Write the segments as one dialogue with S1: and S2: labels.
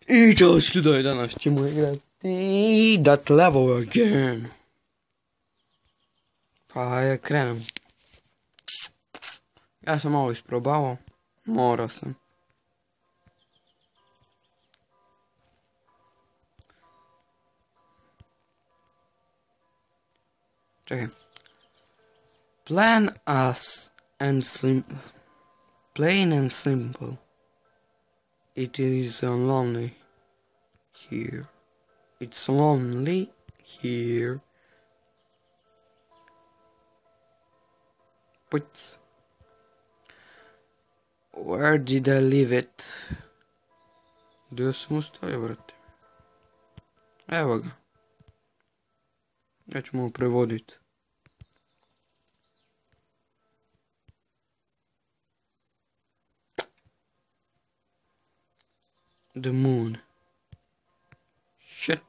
S1: I čao ljudi, danas ćemo igrati that level again. Pa je krenem. Ja sam malo isprobavao, morao sam. Čekaj. Plain and simple. It is lonely here. It's lonely here. But where did I leave it? Gdje sam ostavio, brate? Evo ga. Ja ću malo prevodit. The moon. Shit.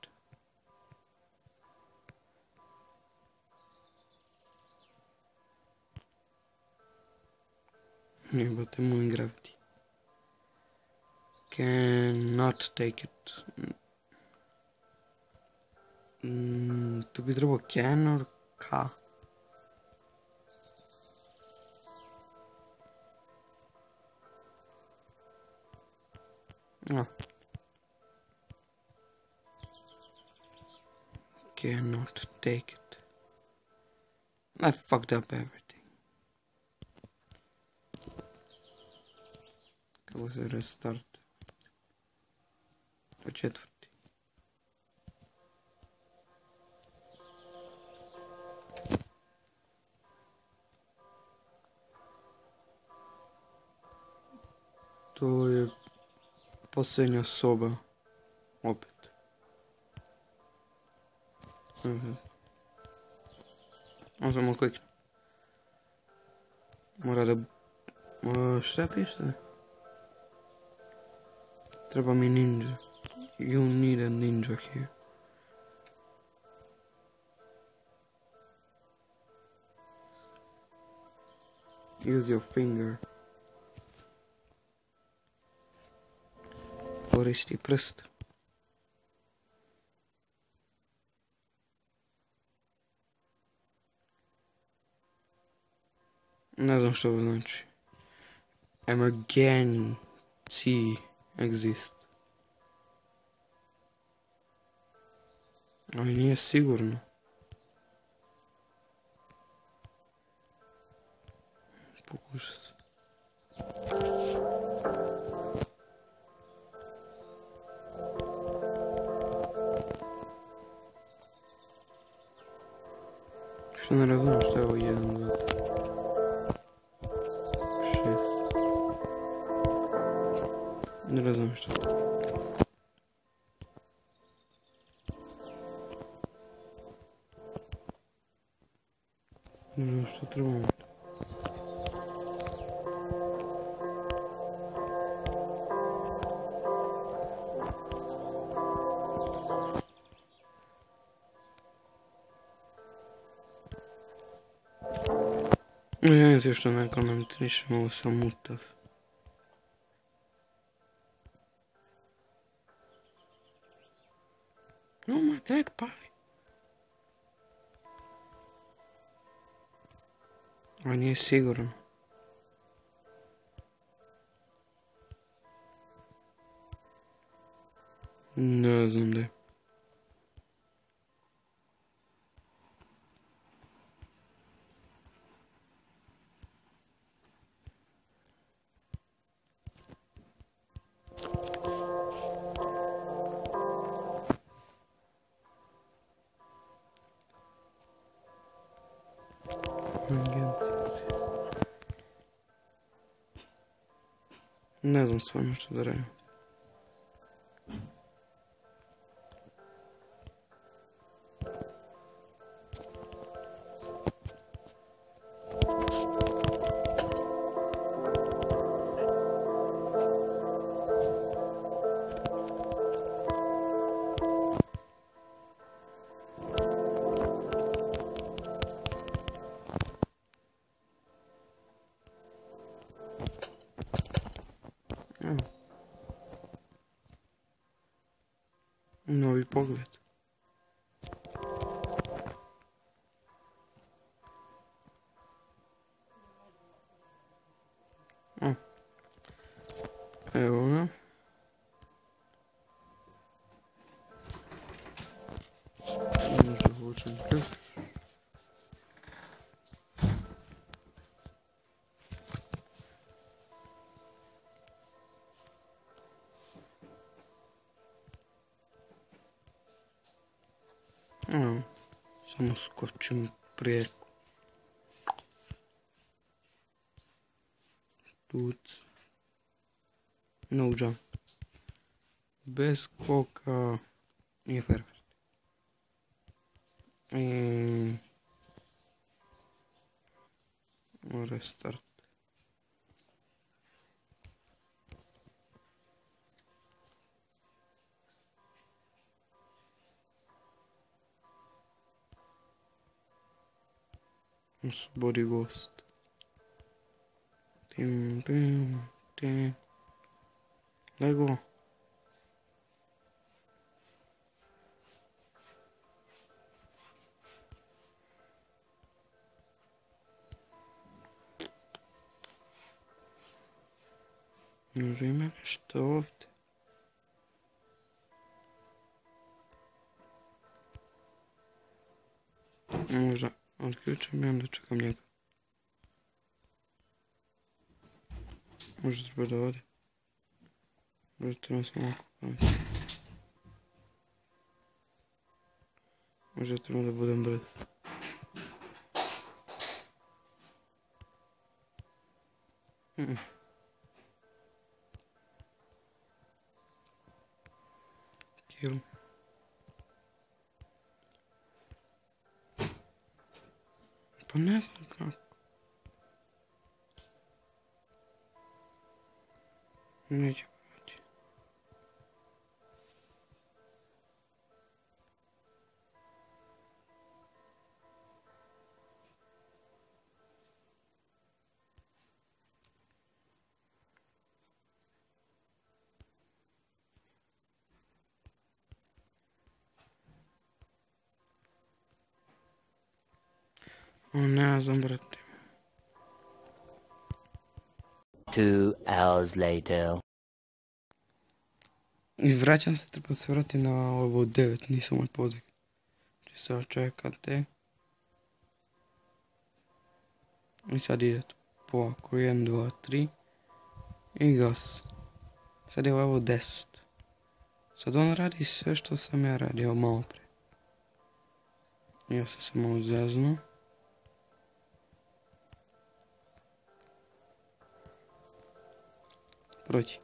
S1: But the moon gravity. Cannot take it. Tu bi trebao can or ka. Oh. Cannot take it. I fucked up everything. Kako se restart? Po četvrti. To je posljednja soba. Opet. Možemo kliknuti. Mora da... šta piše? Treba mi ninja. You need a ninja here. Use your finger. Koristi prst. Ne znam što ovo znači. Emergency exist. Ali nije sigurno. Pokušaj se. Što ne razumijem što je ovo 1, 2, 3, 6. Ne razumijem što je ovo. Ne znam što trebamo. Ne znam što neko nam triše, malo sam mutav. Oh my god, pali. A nije sigurno. Ne znam da je. Ne znam stvarno što da radim. Novi pogled. Evo ga. Možda vučem ključ. Evo, samo skočim prijeku. Tuc. No jump. Bez skoka nije perfekt. Restart. Oslobodi gost. Tim, tim, tim. Lego. Može ima nešto ovdje. Možda odključam i onda čekam njega. Možda treba da ode. Možda treba samo ovako praviti. Možda treba da budem brz. Kill. Pa ne znam kako. Neće biti. O, ne znam, brate.
S2: 2 hours later.
S1: I vraćam se, treba se vrati na ovo 9, nisam moj podig. Znači sad čekate. I sad idete polako, 1, 2, 3. I gas. Sad je ovo 10. Sad on radi sve što sam ja radio malo prije. Ja sam se malo zeznuo. Proći.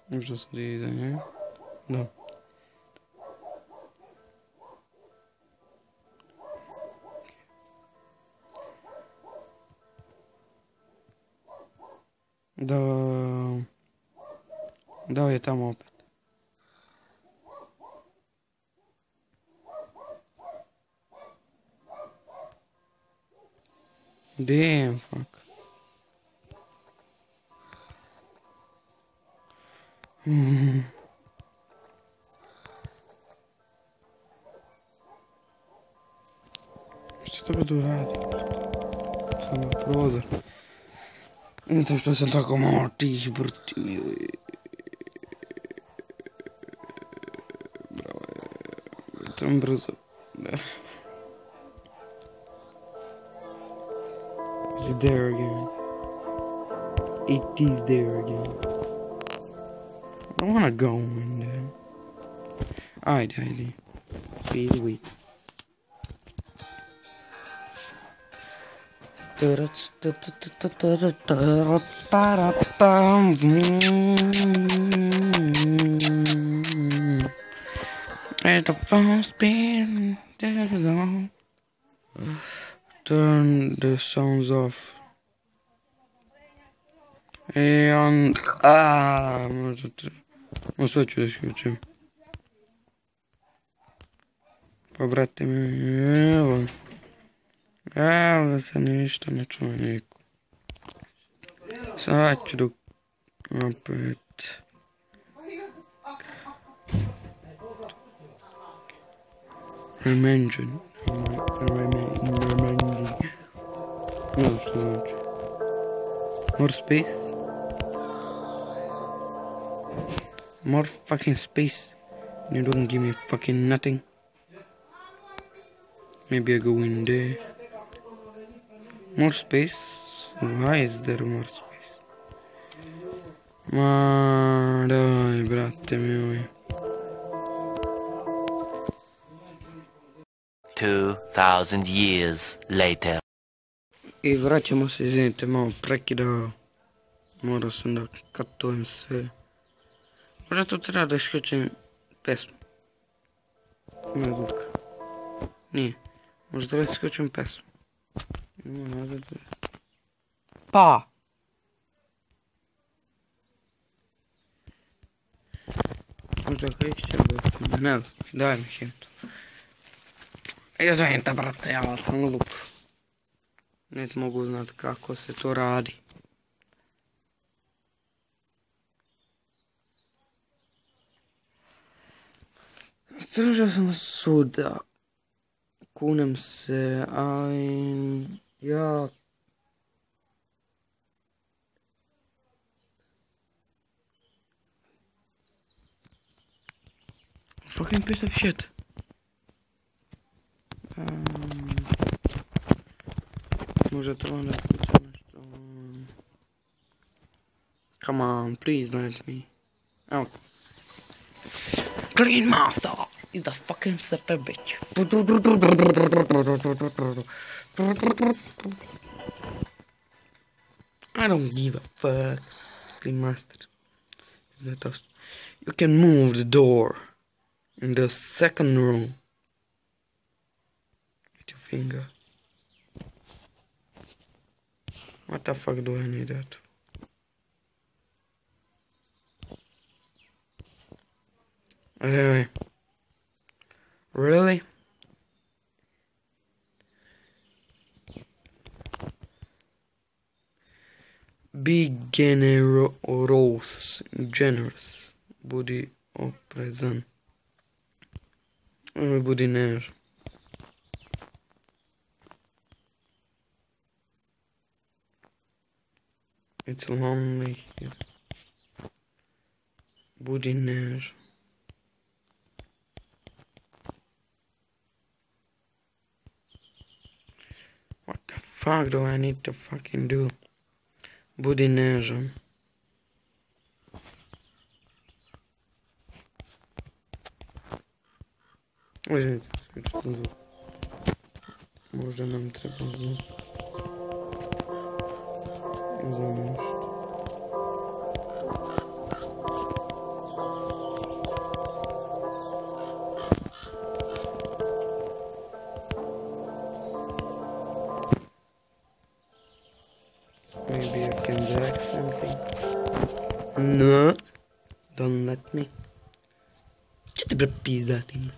S1: Možda sad ide iza njega. Da. Dao je tamo opet. Damn, fuck. Što treba da uradi? Samo prozor. I to što sam tako malo tih vrti. Bravo je. Tam brzo. It's there again. It is there again. I don't wanna go in there. Ajde. Feel weak. At the phone spin, turn the sounds off. And sve ću da isključim. Pa brate mi, evo da se ništa ne čuje niko. Sad ću dok opet Remenđen. Ne znam što znači. More space? More fucking space. You don't give me fucking nothing. Maybe I go in there. More space? Why is there more space? Ma dai, brate moj.
S2: 2,000 years later.
S1: I vraćamo se, izvinite, malo prekidao. Morao sam da katujem sve. Možda tu treba da iskačem pesmu. Ima zvuk. Nije. Možda treba da iskačem pesmu. Ima nazad. Pa! Možda kako će da sam, ne znam, daj mi hintu. Izvinite, brate, ja sam glup. Ne mogu znat kako se to radi. Stražao sam suda. Kunem se, ali ja... Fucking piece of shit. Možda to onda kućam nešto... Come on, please let me. Oh. Clean master is the fucking stupid bitch. I don't give a fuck. Clean master. You can move the door in the second room with your finger. What the fuck do I need that? Really? Really? Be generous. Budi oprezan. Budi nežan. It's lonely here. Budi nežan. What the fuck do I need to fucking do? Budi nežan. Izvinite, isključio sam zvuk. Možda nam treba zvuk. Za nešto. Maybe I can drag something. No, don't let me. Čo ti prepízdá tým?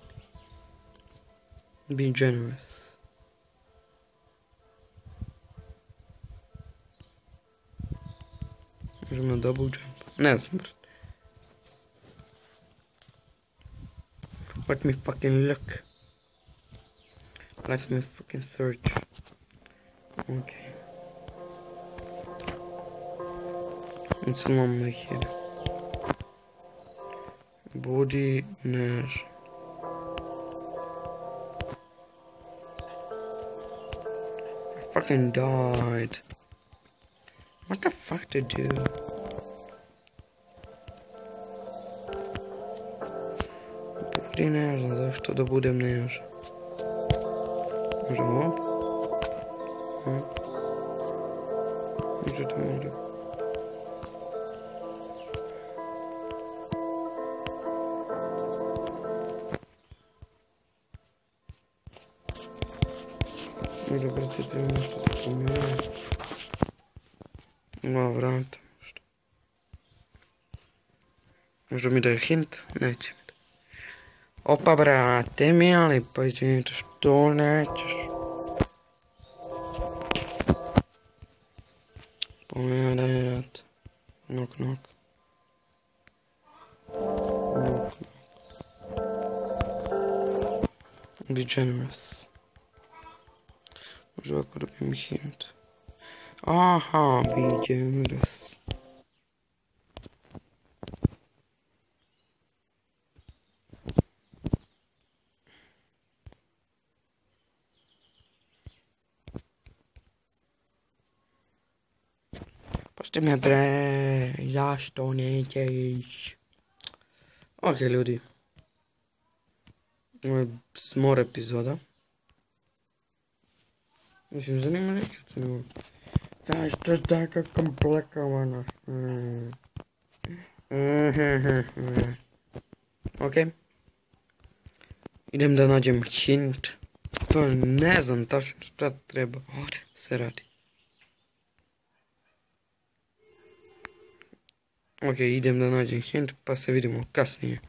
S1: Be generous. Možemo double jump. Ne znam, bro. Let me fucking look. Let me fucking search. Okay. It's lonely here. Budi nežan. I fucking died. What the fuck to do? Budi nežan, zašto da budem nežan? Možemo ovo? Možda to možda. Možda brate treba nešto da pomijene. Ova vrata možda. Možda mi daje hint? Neće mi da. Opa brate mi, ali pa izvinite što nećeš. Pogledaj vrat. Knock knock. Knock knock. Be generous. Može ovako dobijem hint. Aha, be generous. Pusti me bre, zašto nećeš? Ok ljudi. Ovo je smor epizoda. Mislim, zanima nekaj se ne mogu. Zašto je tako komplikovano? Ok. Idem da nađem hint. To ne znam tačno šta treba. Ovdje se radi. Ok, idem da nađem hint pa se vidimo kasnije.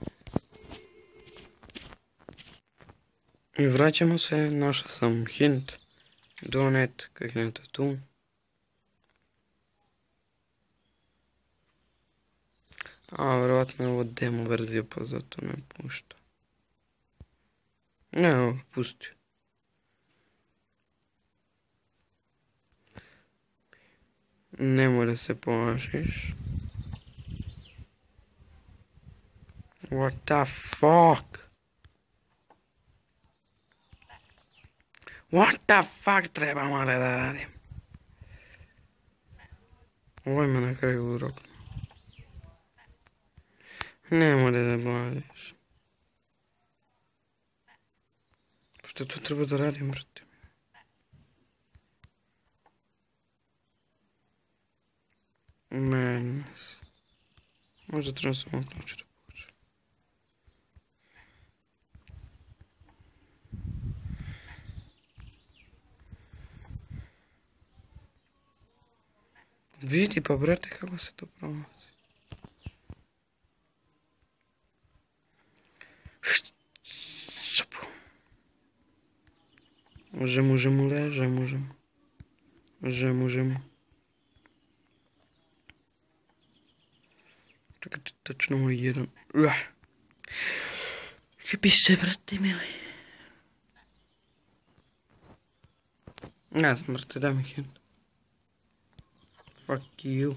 S1: I vraćamo se, našao sam hint. Donet, kliknete tu. A, vjerojatno je ovo demo verzija pa zato ne pušta. Evo, pustio. Nemoj da se pomašiš. What the fuck? What the fuck treba malo da radim? Ovo me na kraju urokno. Nemoj da zabaviš. Pošto to treba da radim, brate. Madness. Možda trebam samo uključiti da pođe. Vidi pa brate kako se to prolazi. Možemo, leže, možemo. Možemo. Čekajte, tačno ovo jedan. Jebi se, brate mili. Ne znam, brate, daj mi hint. Fuck you.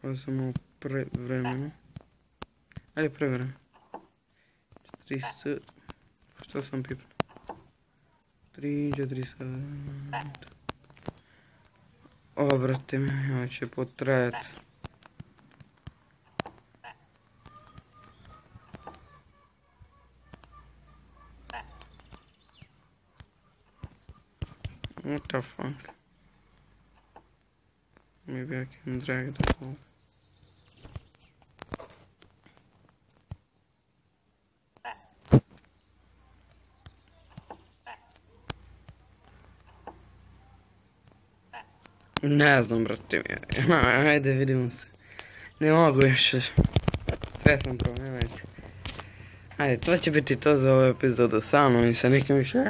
S1: Pa samo prevremeno. Ajde prevremeno. 4 Što sam pipno? 3, 4 sata. O, brate mi, ovo će potrajati. What the fuck? Maybe I can drag the whole. Ne znam, brate mi. Ajde, vidimo se. Ne mogu još. Sve sam probao, ne već. Ajde, to će biti to za ovu epizodu sa mnom i sa nekim više.